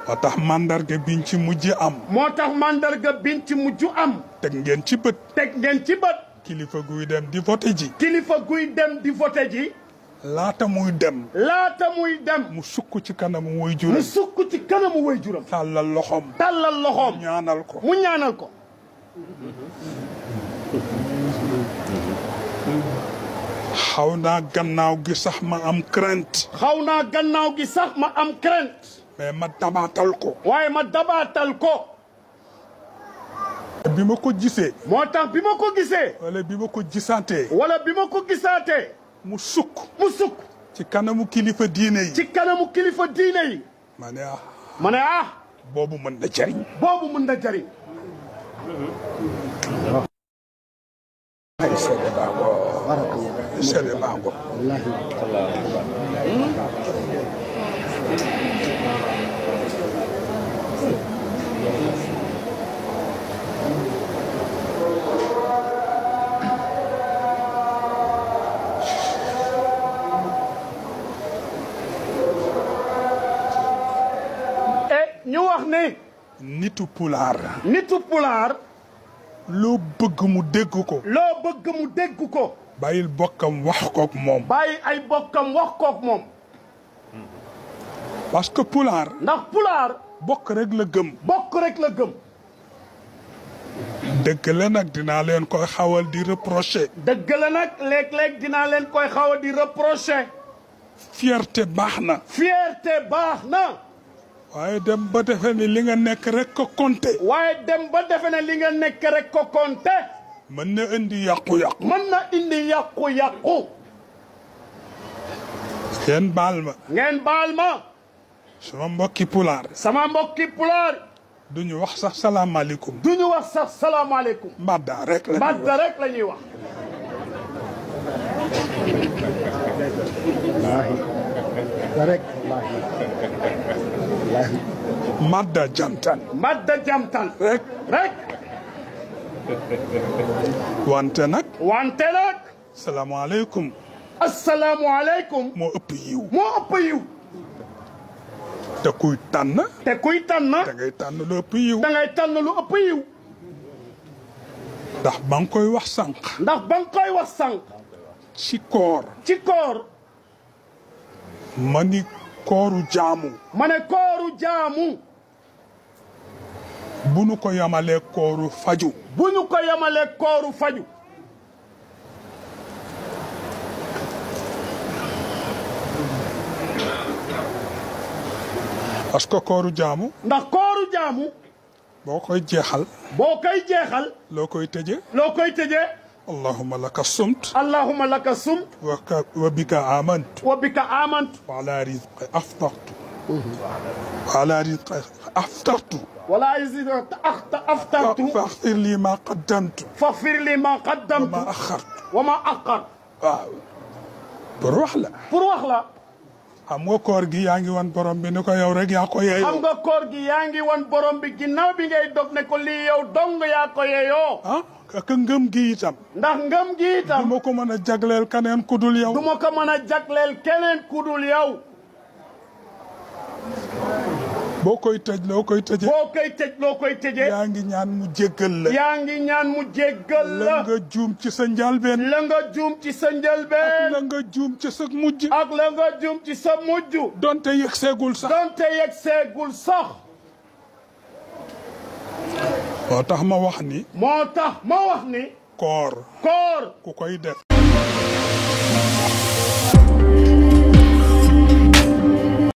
moo tax mandarga biñ ci mujj am. moo tax mandarga biñ ci mujj am. teg ngeen ci bët. teg ngeen ci bët. kilifa guy dem di voté ji. kilifa guy dem di voté ji. laata muy dem. laata muy dem. mu sukk ci kanamu waajuram. mu sukk ci kanamu waajuram. tàllal loxoom. tàllal loxoom. mu ñaanal ko. mu ñaanal ko. xaw naa gannaaw gi sax ma am crainte. xaw naa gannaaw gi sax ma am crainte. mais ma dabaatal ko. waaye ma dabaatal ko. bi ma ko gisee. moo tax bi ma ko gisee. wala bi ma ko gisaatee. wala bi ma ko gisaatee. mu sukk. mu sukk. ci kanamu kilifa diine yi. ci kanamu kilifa diine yi. ma ne ah. ma ne ah. boobu mën na jariñ. boobu mën na jariñ. ay seede baago. seede baago. ñu wax ne. nitu pulaar. nitu pulaar. loo bëgg mu dégg ko. loo bëgg mu dégg ko. bàyyil bokkam wax kook moom. bàyyi ay bokkam wax kook moom. parce que pulaar. ndax pulaar. bokk rek la gëm. bokk rek la gëm. dëgg la nag dinaa leen koy xawal di reprocher. dëgg la nag léeg-léeg dinaa leen koy xawal di reprocher. fierté baax na. fierté baax na. waaye dem ba defe ni li nga nekk rek ko compté. waaye dem ba defe ne li nga nekk rek ko compté. mën na indi yàqu-yàqu. mën na indi yàqu-yàqu. ngeen baal ma. ngeen baal ma. sama mbokki pulaar. sama mbokki pulaar. duñu wax sax salaamaaleykum. duñu wax sax salaamaaleykum. mbadda rek la. mbadda rek la ñuy wax. rek madda jamtan. madda jamtan. rek. rek. wante nag. wante nag. salaamaaleykum. asalaamualeykum. moo ëpp yiw. moo ëpp yiw. te kuy tànn. te kuy tànn. da ngay tànn lu ëpp yiw. da ngay tànn lu ëpp yiw. ndax ba nga koy wax sànq. ndax ba nga koy wax sànq. ci koor. ci koor. ma ni kooru jaamu. ma ne kooru jaamu. bu nu ko yamalee kooru faju. bu ñu ko yamalee kooru faju. parce que kooru jaamu. ndax kooru jaamu. boo koy jeexal. boo koy jeexal. loo koy tëje. loo koy tëjee. allahumma laka sumt. allahumma laka sumt. wa bika amantu. wa bika amantu. wa ala rizqi aftartu. wa ala rizqi aftartu. wala yazida aftartu. faghfir li ma qaddamtu. faghfir li ma qaddamtu. wa ma akhartu. wa ma akhartu. waaw. pour wax la. pour wax la. xam nga koor gi yaa ngi wan borom bi ni ko yow rek yaa ko yeeyoo. xam nga koor gi yaa ngi wan borom bi ginnaaw bi ngay dog ne ko lii yow dong yaa ko yeeyoo. ah ak ngëm gi itam. ndax ngëm gi itam. du ma ko mën a jagleel keneen ku dul yow. du ma ko mën a jagleel keneen ku dul yow. boo koy tëj loo koy tëjee. boo koy tëj loo koy tëjee. yaa ngi ñaan mu jéggal la. yaa ngi ñaan mu jéggal la. la nga juum ci sa njalbeen. la nga juum ci sa njëlbeen. la nga juum ci sa mujj. ak la nga juum ci sa mujj. donte yegg seegul sax. donte yegg seegul sax. moo tax ma wax ni. moo tax ma wax ni. koor. koor. ku koy def.